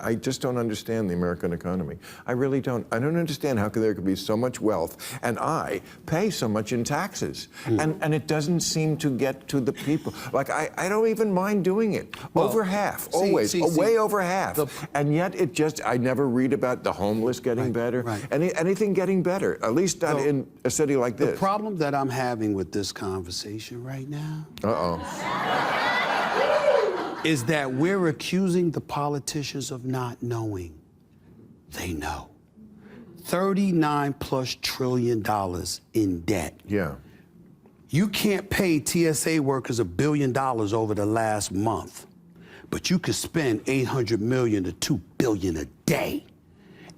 I just don't understand the American economy. I really don't. I don't understand how there could be so much wealth and I pay so much in taxes. And it doesn't seem to get to the people. Like, I don't even mind doing it. Well, over half, always, way over half. And yet it just, I never read about the homeless getting better, anything getting better, at least not in a city like this. The problem that I'm having with this conversation right now is that we're accusing the politicians of not knowing. They know. $39+ trillion in debt. Yeah. You can't pay TSA workers $1 billion over the last month, but you could spend $800 million to $2 billion a day.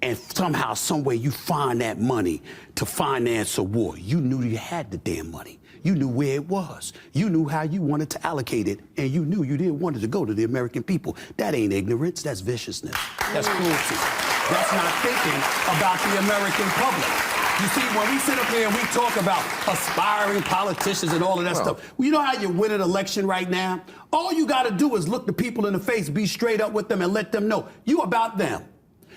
And somehow, some way, you find that money to finance a war. You knew you had the damn money. You knew where it was. You knew how you wanted to allocate it, and you knew you didn't want it to go to the American people. That ain't ignorance, that's viciousness. That's cruelty. That's not thinking about the American public. You see, when we sit up here and we talk about aspiring politicians and all of that stuff, you know how you win an election right now? All you gotta do is look the people in the face, be straight up with them, and let them know you about them.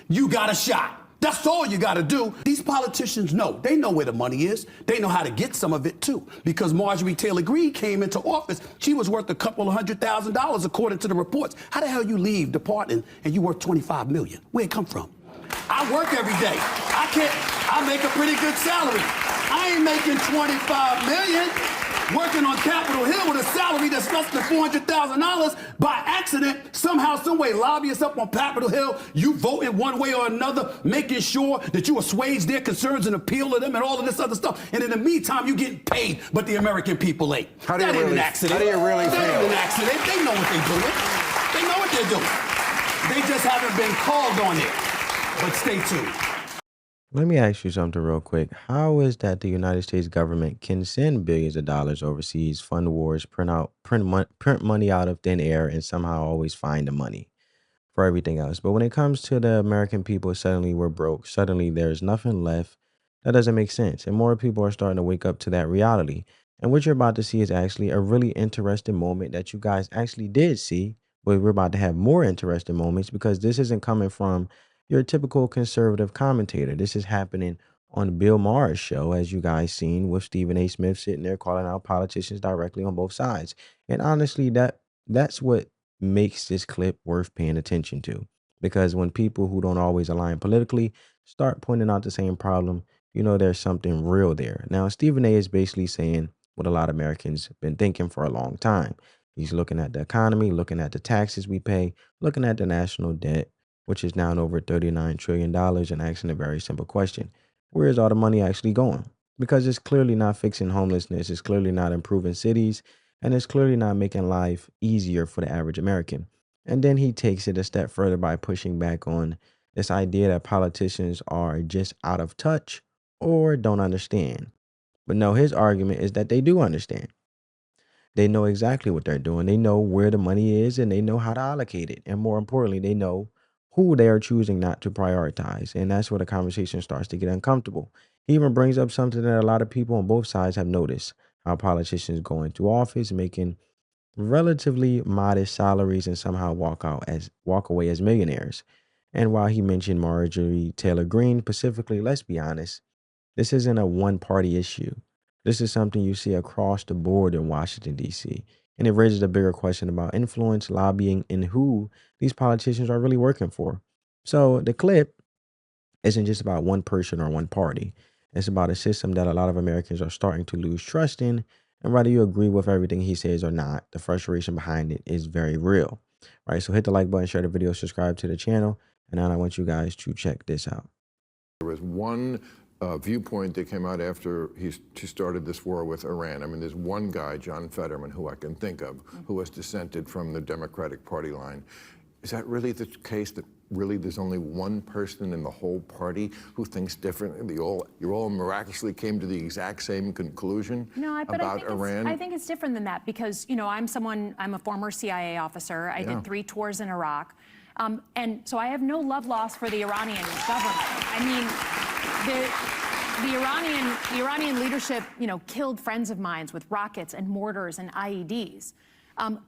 You got a shot. That's all you got to do. These politicians know. They know where the money is. They know how to get some of it, too. Because Marjorie Taylor Greene came into office. She was worth a couple of $100,000, according to the reports. How the hell you leave departing and you worth $25 million? Where'd it come from? I work every day. I make a pretty good salary. I ain't making $25 million. Working on Capitol Hill with a salary that's less than $400,000 by accident, somehow, some way, lobbyists up on Capitol Hill, you vote in one way or another, making sure that you assuage their concerns and appeal to them and all of this other stuff. And in the meantime, you getting paid, but the American people ain't. That ain't an accident. How do you really feel? That ain't an accident. They know what they're doing. They know what they're doing. They just haven't been called on it. But stay tuned. Let me ask you something real quick. How is that the United States government can send billions of dollars overseas, fund wars, print money out of thin air, and somehow always find the money for everything else? But when it comes to the American people, suddenly we're broke. Suddenly there's nothing left. That doesn't make sense. And more people are starting to wake up to that reality. And what you're about to see is actually a really interesting moment that you guys actually did see. But we're about to have more interesting moments because this isn't coming from your typical conservative commentator. This is happening on Bill Maher's show, as you guys seen, with Stephen A. Smith sitting there calling out politicians directly on both sides. And honestly, that's what makes this clip worth paying attention to. Because when people who don't always align politically start pointing out the same problem, you know there's something real there. Now, Stephen A. is basically saying what a lot of Americans have been thinking for a long time. He's looking at the economy, looking at the taxes we pay, looking at the national debt, which is now over $39 trillion, and asking a very simple question. Where is all the money actually going? Because it's clearly not fixing homelessness, it's clearly not improving cities, and it's clearly not making life easier for the average American. And then he takes it a step further by pushing back on this idea that politicians are just out of touch or don't understand. But no, his argument is that they do understand. They know exactly what they're doing. They know where the money is and they know how to allocate it. And more importantly, they know who they are choosing not to prioritize. And that's where the conversation starts to get uncomfortable. He even brings up something that a lot of people on both sides have noticed, how politicians go into office making relatively modest salaries and somehow walk away as millionaires. And while he mentioned Marjorie Taylor Greene specifically, let's be honest, this isn't a one-party issue. This is something you see across the board in Washington, D.C. And it raises a bigger question about influence, lobbying, and who these politicians are really working for. So the clip isn't just about one person or one party. It's about a system that a lot of Americans are starting to lose trust in. And whether you agree with everything he says or not, the frustration behind it is very real. All right, so hit the like button, share the video, subscribe to the channel. And now I want you guys to check this out. There was one viewpoint that came out after he started this war with Iran. I mean, there's one guy, John Fetterman, who I can think of, who has dissented from the Democratic Party line. Is that really the case, that really there's only one person in the whole party who thinks differently? You all miraculously came to the exact same conclusion about Iran? I think it's different than that because, you know, I'm a former CIA officer. I did 3 tours in Iraq. And so I have no love lost for the Iranian government. I mean, the Iranian leadership, you know, killed friends of mine with rockets and mortars and IEDs.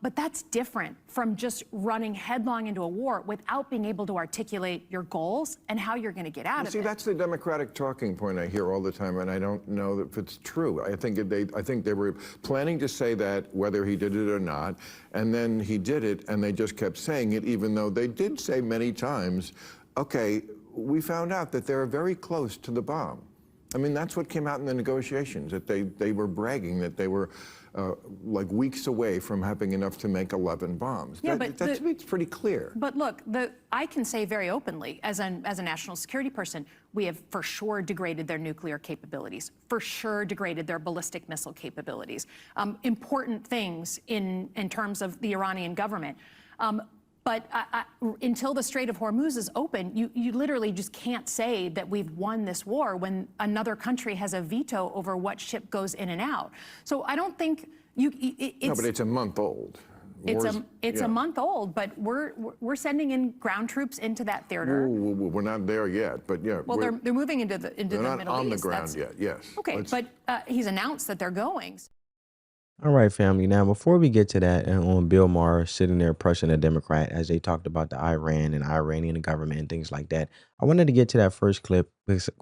But that's different from just running headlong into a war without being able to articulate your goals and how you're going to get out of See, it. that's the Democratic talking point I hear all the time, and I don't know if it's true. I think they were planning to say that whether he did it or not, and then he did it, and they just kept saying it, even though they did say many times, okay, we found out that they're very close to the bomb. I mean, that's what came out in the negotiations, that they were bragging that they were like weeks away from having enough to make 11 bombs. Yeah, It's pretty clear. But look, I can say very openly, as a national security person, we have for sure degraded their nuclear capabilities, for sure degraded their ballistic missile capabilities. Important things in terms of the Iranian government. But until the Strait of Hormuz is open, you literally just can't say that we've won this war when another country has a veto over what ship goes in and out. So I don't think No, but it's a month old. It's a month old, but we're sending in ground troops into that theater. We're not there yet, but yeah. Well, they're moving into the Middle East. They're not on the ground yet. Yes. Okay, but he's announced that they're going. All right, family. Now, before we get to that, and on Bill Maher sitting there pressing a Democrat as they talked about the Iran and Iranian government and things like that, I wanted to get to that first clip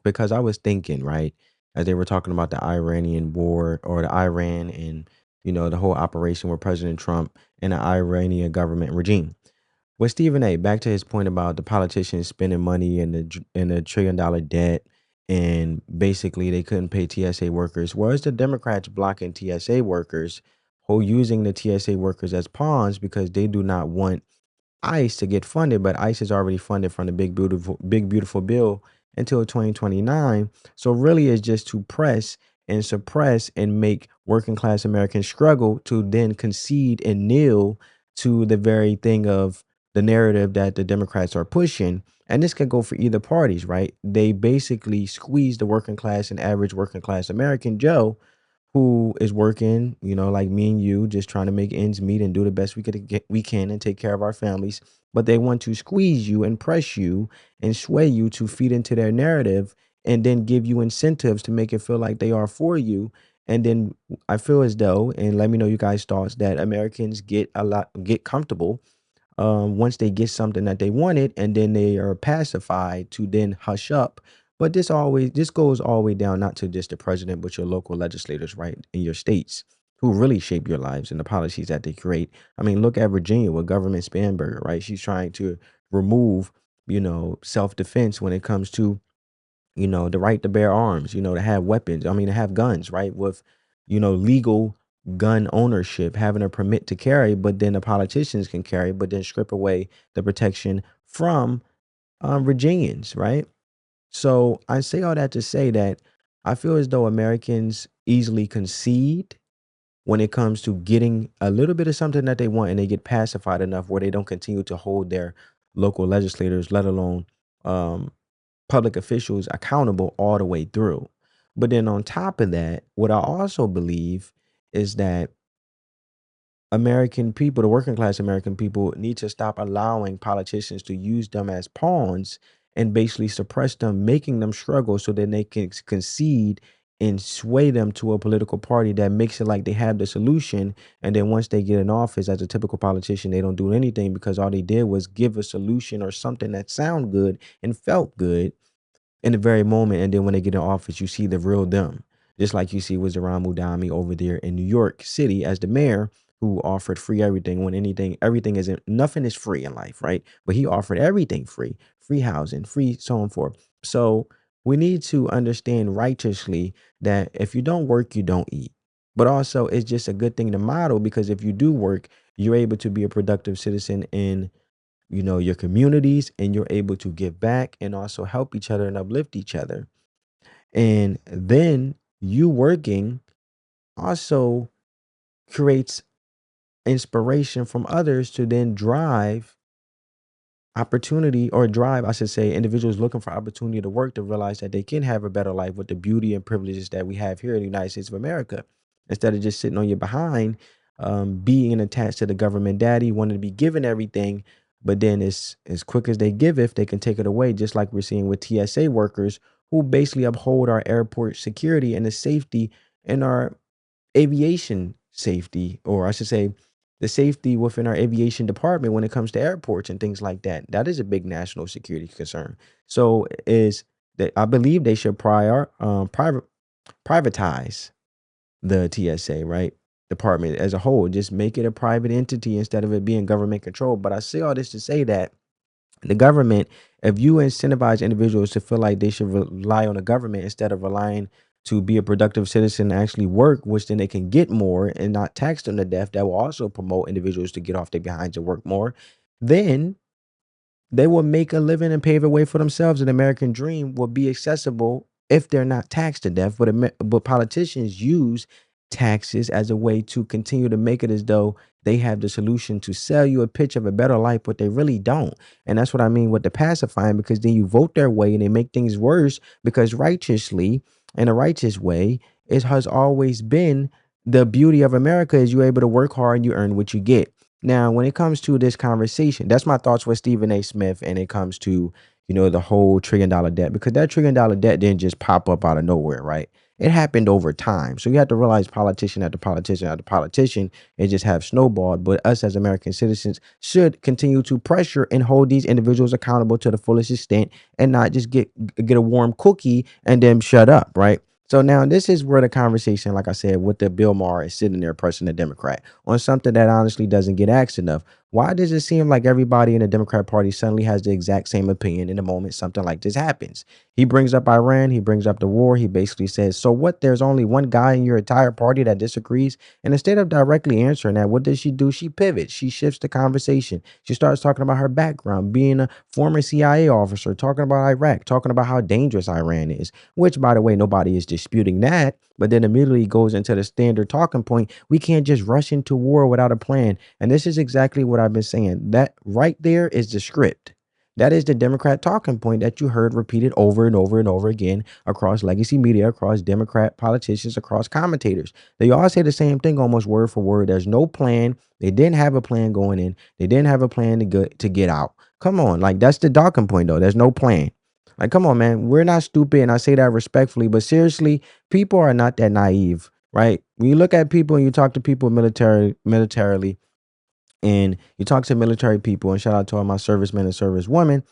because I was thinking, right, as they were talking about the Iranian war or the Iran and, the whole operation with President Trump and the Iranian government regime. With Stephen A., back to his point about the politicians spending money and the $1 trillion debt, and basically they couldn't pay TSA workers. Whereas the Democrats blocking TSA workers, who using the TSA workers as pawns because they do not want ICE to get funded, but ICE is already funded from the big beautiful bill until 2029. So really it's just to press and suppress and make working class Americans struggle to then concede and kneel to the very thing of the narrative that the Democrats are pushing. And this can go for either parties, right? They basically squeeze the working class and average working class American Joe, who is working, like me and you, just trying to make ends meet and do the best we can and take care of our families. But they want to squeeze you and press you and sway you to feed into their narrative and then give you incentives to make it feel like they are for you. And then I feel as though, and let me know you guys' thoughts, that Americans get comfortable once they get something that they wanted, and then they are pacified to then hush up. But this goes all the way down, not to just the president, but your local legislators, right, in your states, who really shape your lives and the policies that they create. I mean, look at Virginia with Government Spanberger, right? She's trying to remove, self-defense when it comes to, the right to bear arms, to have weapons. I mean, to have guns, right? With, legal gun ownership, having a permit to carry, but then the politicians can carry, but then strip away the protection from Virginians, right? So I say all that to say that I feel as though Americans easily concede when it comes to getting a little bit of something that they want, and they get pacified enough where they don't continue to hold their local legislators, let alone public officials, accountable all the way through. But then on top of that, what I also believe is that American people, the working class American people, need to stop allowing politicians to use them as pawns and basically suppress them, making them struggle so that they can concede and sway them to a political party that makes it like they have the solution. And then once they get in office, as a typical politician, they don't do anything because all they did was give a solution or something that sounded good and felt good in the very moment. And then when they get in office, you see the real them. Just like you see with Zohran Mudami over there in New York City as the mayor, who offered free everything when nothing is free in life, right? But he offered everything free housing, free so on and forth. So we need to understand righteously that if you don't work, you don't eat. But also it's just a good thing to model, because if you do work, you're able to be a productive citizen in your communities, and you're able to give back and also help each other and uplift each other. And then you working also creates inspiration from others to then drive individuals looking for opportunity to work, to realize that they can have a better life with the beauty and privileges that we have here in the United States of America, instead of just sitting on your behind, being attached to the government daddy, wanting to be given everything. But then as quick as they give it, they can take it away, just like we're seeing with TSA workers who basically uphold our airport security and the safety and our aviation safety, or I should say the safety within our aviation department when it comes to airports and things like that. That is a big national security concern. So is that I believe they should privatize the TSA, right? Department as a whole. Just make it a private entity instead of it being government controlled. But I say all this to say that the government, if you incentivize individuals to feel like they should rely on the government instead of relying to be a productive citizen and actually work, which then they can get more and not tax them to death, that will also promote individuals to get off their behinds and work more, then they will make a living and pave a way for themselves. An American dream will be accessible if they're not taxed to death. But politicians use taxes as a way to continue to make it as though they have the solution to sell you a pitch of a better life, but they really don't. And that's what I mean with the pacifying, because then you vote their way and they make things worse, because righteously, in a righteous way, it has always been the beauty of America is you're able to work hard and you earn what you get. Now, when it comes to this conversation, that's my thoughts with Stephen A. Smith, and it comes to, the whole $1 trillion debt, because that $1 trillion debt didn't just pop up out of nowhere, right? It happened over time. So you have to realize politician after politician after politician, it just have snowballed. But us as American citizens should continue to pressure and hold these individuals accountable to the fullest extent, and not just get a warm cookie and then shut up, right? So now this is where the conversation, like I said, with the Bill Maher is sitting there pressing the Democrat on something that honestly doesn't get asked enough. Why does it seem like everybody in the Democrat Party suddenly has the exact same opinion in the moment something like this happens? He brings up Iran, he brings up the war, he basically says, so what, there's only one guy in your entire party that disagrees? And instead of directly answering that, what does she do? She pivots, she shifts the conversation. She starts talking about her background, being a former CIA officer, talking about Iraq, talking about how dangerous Iran is, which, by the way, nobody is disputing that. But then immediately goes into the standard talking point. We can't just rush into war without a plan. And this is exactly what I've been saying. That right there is the script. That is the Democrat talking point that you heard repeated over and over and over again across legacy media, across Democrat politicians, across commentators. They all say the same thing almost word for word. There's no plan. They didn't have a plan going in. They didn't have a plan to get out. Come on. Like, that's the talking point, though. There's no plan. Like, come on, man. We're not stupid, and I say that respectfully, but seriously, people are not that naive, right? When you look at people and you talk to people militarily, and you talk to military people, and shout out to all my servicemen and servicewomen,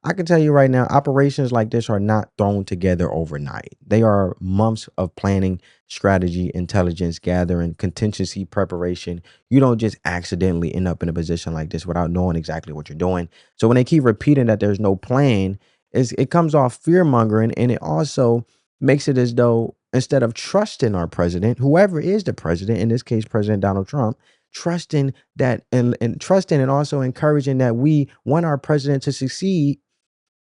I can tell you right now, operations like this are not thrown together overnight. They are months of planning, strategy, intelligence gathering, contingency preparation. You don't just accidentally end up in a position like this without knowing exactly what you're doing. So when they keep repeating that there's no plan, it comes off fear mongering, and it also makes it as though instead of trusting our president, whoever is the president, in this case, President Donald Trump, trusting that and trusting and also encouraging that we want our president to succeed,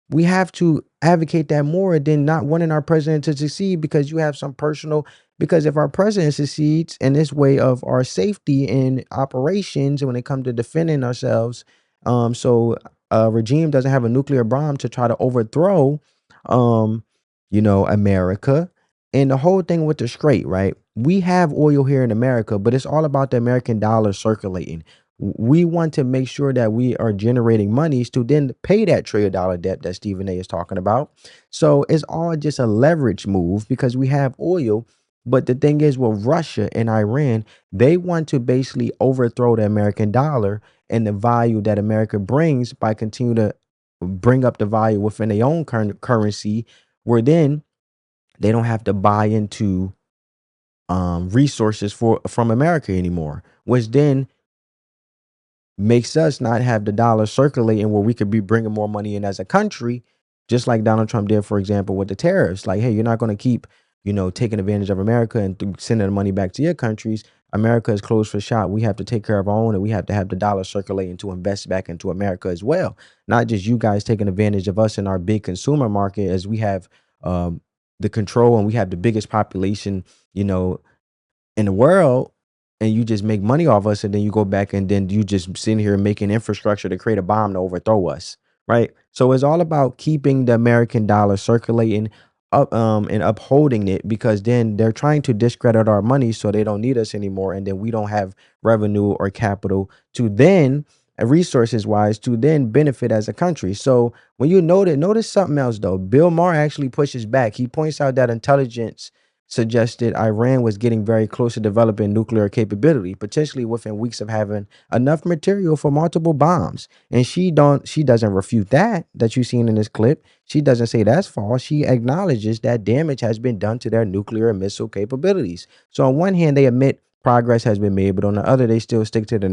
we have to advocate that more than not wanting our president to succeed because you have some personal, because if our president succeeds in this way of our safety in operations when it comes to defending ourselves, so a regime doesn't have a nuclear bomb to try to overthrow um America. And the whole thing with the straight, right? We have oil here in America, but it's all about the American dollar circulating. We want to make sure that we are generating monies to then pay that $1 trillion debt that Stephen A is talking about. So it's all just a leverage move because we have oil. But the thing is, with Russia and Iran, they want to basically overthrow the American dollar and the value that America brings by continue to bring up the value within their own currency, where then they don't have to buy into resources from America anymore, which then makes us not have the dollar circulating where we could be bringing more money in as a country, just like Donald Trump did, for example, with the tariffs. Like, hey, you're not going to keep, taking advantage of America and sending the money back to your countries. America is closed for shop. We have to take care of our own, and we have to have the dollar circulating to invest back into America as well. Not just you guys taking advantage of us in our big consumer market, as we have the control and we have the biggest population, in the world, and you just make money off us, and then you go back and then you just sitting here making infrastructure to create a bomb to overthrow us, right? So it's all about keeping the American dollar circulating up and upholding it, because then they're trying to discredit our money so they don't need us anymore, and then we don't have revenue or capital to then resources wise to then benefit as a country. So when you notice something else though, Bill Maher actually pushes back. He points out that intelligence suggested Iran was getting very close to developing nuclear capability, potentially within weeks of having enough material for multiple bombs. And she doesn't refute that you've seen in this clip. She doesn't say that's false. She acknowledges that damage has been done to their nuclear and missile capabilities. So on one hand, they admit progress has been made, but on the other, they still stick to the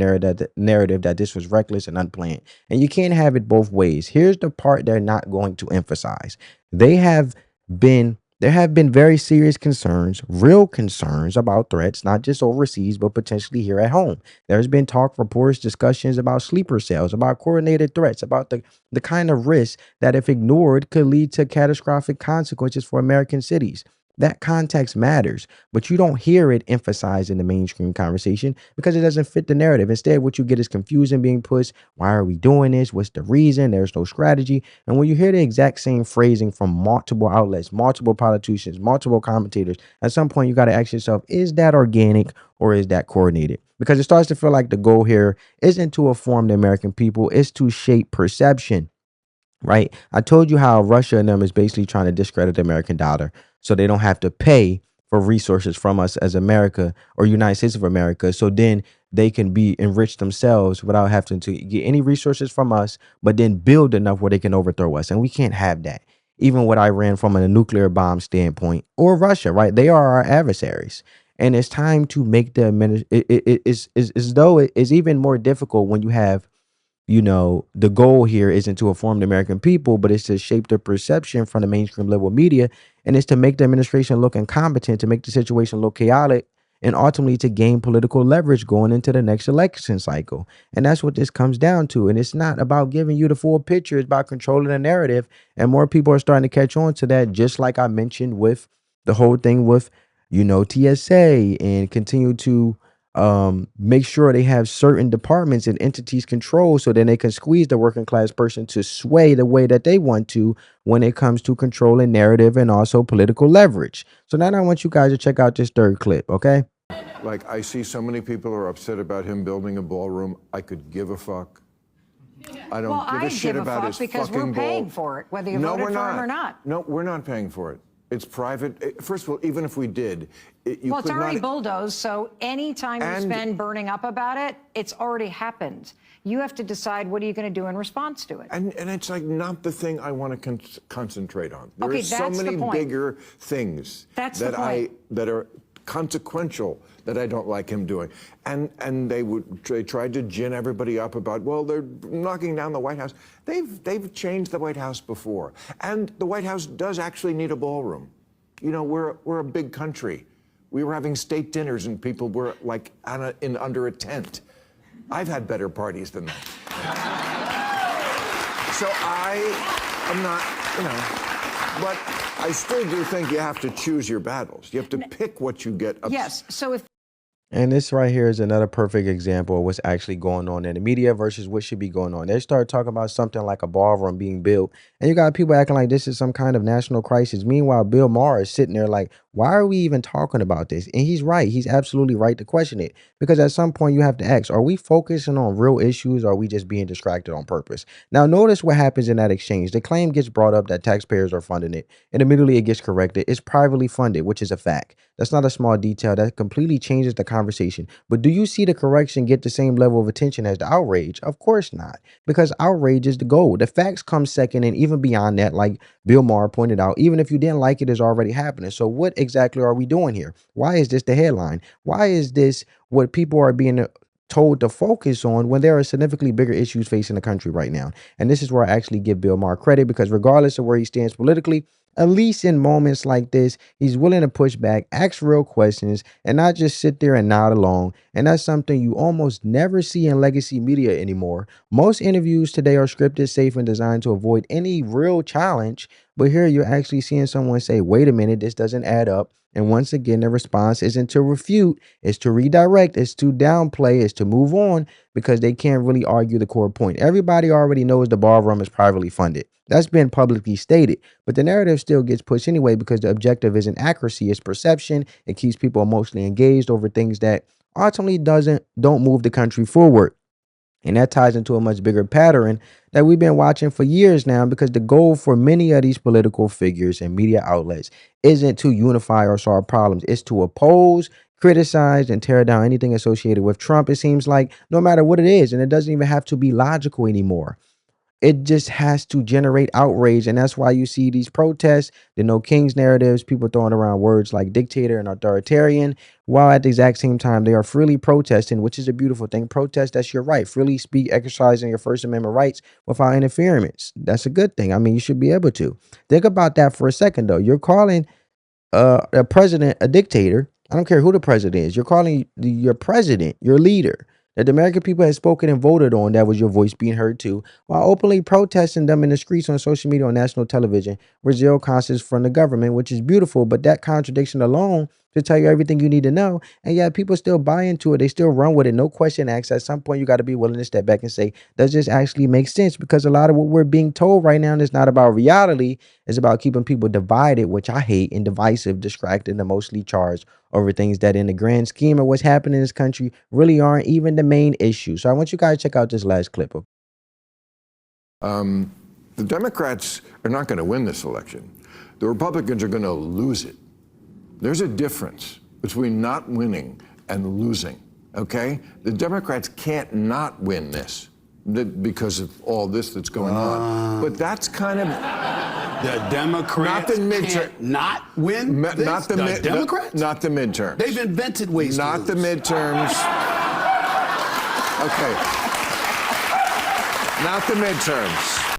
narrative that this was reckless and unplanned. And you can't have it both ways. Here's the part they're not going to emphasize. They have been there have been very serious concerns, real concerns about threats, not just overseas, but potentially here at home. There's been talk, reports, discussions about sleeper cells, about coordinated threats, about the kind of risks that, if ignored, could lead to catastrophic consequences for American cities. That context matters, but you don't hear it emphasized in the mainstream conversation because it doesn't fit the narrative. Instead, what you get is confusion being pushed. Why are we doing this? What's the reason? There's no strategy. And when you hear the exact same phrasing from multiple outlets, multiple politicians, multiple commentators, at some point you got to ask yourself, is that organic or is that coordinated? Because it starts to feel like the goal here isn't to inform the American people, it's to shape perception. Right? I told you how Russia and them is basically trying to discredit the American dollar so they don't have to pay for resources from us as America or United States of America. So then they can be enriched themselves without having to get any resources from us, but then build enough where they can overthrow us. And we can't have that. Even with Iran from a nuclear bomb standpoint or Russia, right? They are our adversaries. And it's time to make the it's as though it is even more difficult when you have, the goal here isn't to inform the American people, but it's to shape the perception from the mainstream level media. And it's to make the administration look incompetent, to make the situation look chaotic, and ultimately to gain political leverage going into the next election cycle. And that's what this comes down to. And it's not about giving you the full picture, it's about controlling the narrative. And more people are starting to catch on to that, just like I mentioned with the whole thing with, TSA, and continue to make sure they have certain departments and entities controlled so then they can squeeze the working class person to sway the way that they want to when it comes to controlling narrative and also political leverage. So now I want you guys to check out this third clip, okay? Like, I see so many people are upset about him building a ballroom. I could give a fuck. I don't give a shit about his because fucking we're paying ball. for it, whether you No, voted we're for not. him or not. No, we're not paying for it. It's private. First of all, even if we did, Well, it's could already not. bulldozed, so anytime you And- spend burning up about it, it's already happened. You have to decide what are you going to do in response to it. And it's like not the thing I want to concentrate on. There Okay, are so that's the many point. bigger things That's the that point. that are consequential that I don't like him doing. And they tried to gin everybody up about, well, they're knocking down the White House. They've changed the White House before. And the White House does actually need a ballroom. We're a big country. We were having state dinners and people were like under a tent. I've had better parties than that. So I'm not, but I still do think you have to choose your battles. You have to pick what you get upset. Yes, so if And this right here is another perfect example of what's actually going on in the media versus what should be going on. They start talking about something like a ballroom being built, and you got people acting like this is some kind of national crisis. Meanwhile, Bill Maher is sitting there like, why are we even talking about this? And he's right. He's absolutely right to question it. Because at some point you have to ask, are we focusing on real issues or are we just being distracted on purpose? Now, notice what happens in that exchange. The claim gets brought up that taxpayers are funding it, and immediately it gets corrected. It's privately funded, which is a fact. That's not a small detail. That completely changes the conversation. But do you see the correction get the same level of attention as the outrage? Of course not, because outrage is the goal. The facts come second, and even beyond that, like Bill Maher pointed out, even if you didn't like it, it's already happening. So what exactly are we doing here? Why is this the headline? Why is this what people are being told to focus on when there are significantly bigger issues facing the country right now? And this is where I actually give Bill Maher credit, because regardless of where he stands politically, at least in moments like this, he's willing to push back, ask real questions, and not just sit there and nod along. And that's something you almost never see in legacy media anymore. Most interviews today are scripted, safe, and designed to avoid any real challenge. But here you're actually seeing someone say, wait a minute, this doesn't add up. And once again, the response isn't to refute, it's to redirect, it's to downplay, it's to move on, because they can't really argue the core point. Everybody already knows the ballroom is privately funded. That's been publicly stated, but the narrative still gets pushed anyway because the objective isn't accuracy, it's perception. It keeps people emotionally engaged over things that ultimately don't move the country forward. And that ties into a much bigger pattern that we've been watching for years now, because the goal for many of these political figures and media outlets isn't to unify or solve problems. It's to oppose, criticize, and tear down anything associated with Trump. It seems like no matter what it is, and it doesn't even have to be logical anymore. It just has to generate outrage. And that's why you see these protests, the No Kings narratives, people throwing around words like dictator and authoritarian, while at the exact same time they are freely protesting, which is a beautiful thing. Protest, that's your right. Freely speak, exercising your First Amendment rights without interference. That's a good thing. I mean, you should be able to. Think about that for a second, though. You're calling a president a dictator. I don't care who the president is. You're calling your president your leader that the American people had spoken and voted on. That was your voice being heard too, while openly protesting them in the streets, on social media, on national television, with zero consequence from the government, which is beautiful. But that contradiction alone to tell you everything you need to know, and yet people still buy into it. They still run with it. No question asked. At some point, you got to be willing to step back and say, does this actually make sense? Because a lot of what we're being told right now is not about reality. It's about keeping people divided, which I hate, and divisive, distracted, and emotionally charged over things that in the grand scheme of what's happening in this country really aren't even the main issue. So I want you guys to check out this last clip. The Democrats are not going to win this election. The Republicans are going to lose it. There's a difference between not winning and losing, okay? The Democrats can't not win this because of all this that's going on. But that's kind of... The Democrats can't not win this? Not the Democrats? Not the midterms. They've invented ways to Not the lose. midterms. Okay. Not the midterms.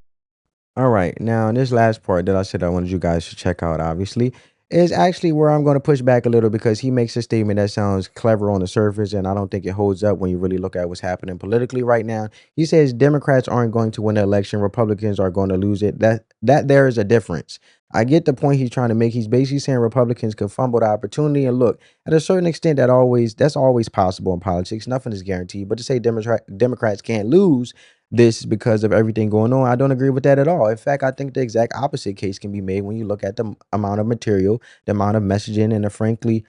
All right. Now, in this last part that I said I wanted you guys to check out, obviously, is actually where I'm going to push back a little, because he makes a statement that sounds clever on the surface, and I don't think it holds up when you really look at what's happening politically right now. He says Democrats aren't going to win the election, Republicans are going to lose it. That there is a difference. I get the point he's trying to make. He's basically saying Republicans could fumble the opportunity. And look, at a certain extent, that's always possible in politics. Nothing is guaranteed. But to say Democrats can't lose this because of everything going on, I don't agree with that at all. In fact, I think the exact opposite case can be made when you look at the amount of material, the amount of messaging, and frankly,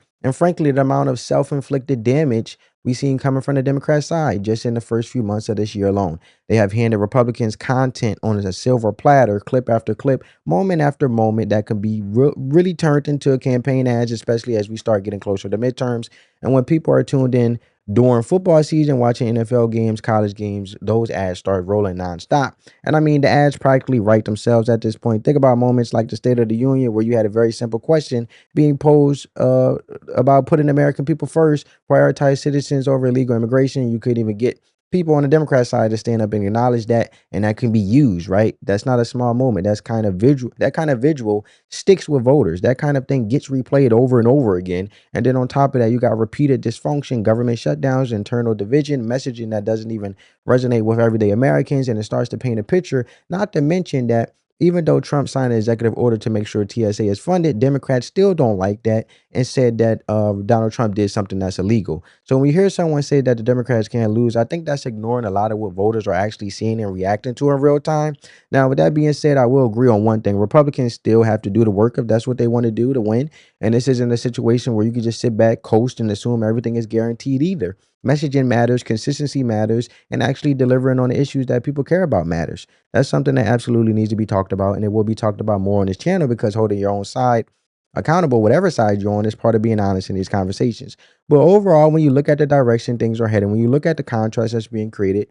the amount of self-inflicted damage we've seen coming from the Democrat side just in the first few months of this year alone. They have handed Republicans content on a silver platter, clip after clip, moment after moment, that can be really turned into campaign ads, especially as we start getting closer to midterms. And when people are tuned in during football season, watching NFL games, college games, those ads start rolling nonstop. And I mean, the ads practically write themselves at this point. Think about moments like the State of the Union, where you had a very simple question being posed about putting American people first, prioritize citizens over illegal immigration. You couldn't even get people on the Democrat side to stand up and acknowledge that, and that can be used, right? That's not a small moment. That's kind of visual. That kind of visual sticks with voters. That kind of thing gets replayed over and over again. And then on top of that, you got repeated dysfunction, government shutdowns, internal division, messaging that doesn't even resonate with everyday Americans, and it starts to paint a picture. Not to mention that even though Trump signed an executive order to make sure TSA is funded, Democrats still don't like that and said that Donald Trump did something that's illegal. So when you hear someone say that the Democrats can't lose, I think that's ignoring a lot of what voters are actually seeing and reacting to in real time. Now, with that being said, I will agree on one thing. Republicans still have to do the work if that's what they want to do to win. And this isn't a situation where you can just sit back, coast, and assume everything is guaranteed either. Messaging matters, consistency matters, and actually delivering on the issues that people care about matters. That's something that absolutely needs to be talked about, and it will be talked about more on this channel, because holding your own side accountable, whatever side you're on, is part of being honest in these conversations. But overall, when you look at the direction things are heading, when you look at the contrast that's being created,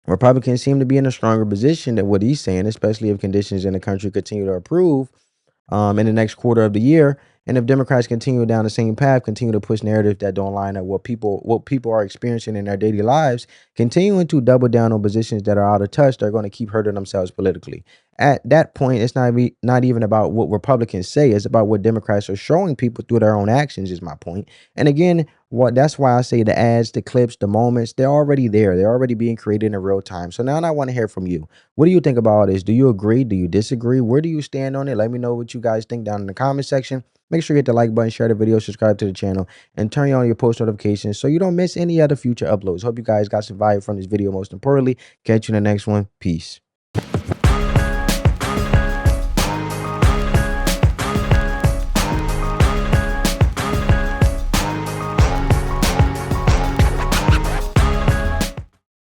Republicans seem to be in a stronger position than what he's saying, especially if conditions in the country continue to improve in the next quarter of the year. And if Democrats continue down the same path, continue to push narratives that don't line up what people are experiencing in their daily lives, continuing to double down on positions that are out of touch, they're going to keep hurting themselves politically. At that point, it's not even about what Republicans say. It's about what Democrats are showing people through their own actions, is my point. And again, that's why I say the ads, the clips, the moments, they're already there. They're already being created in real time. So now I want to hear from you. What do you think about all this? Do you agree? Do you disagree? Where do you stand on it? Let me know what you guys think down in the comment section. Make sure you hit the like button, share the video, subscribe to the channel, and turn on your post notifications so you don't miss any other future uploads. Hope you guys got some value from this video. Most importantly, catch you in the next one. Peace.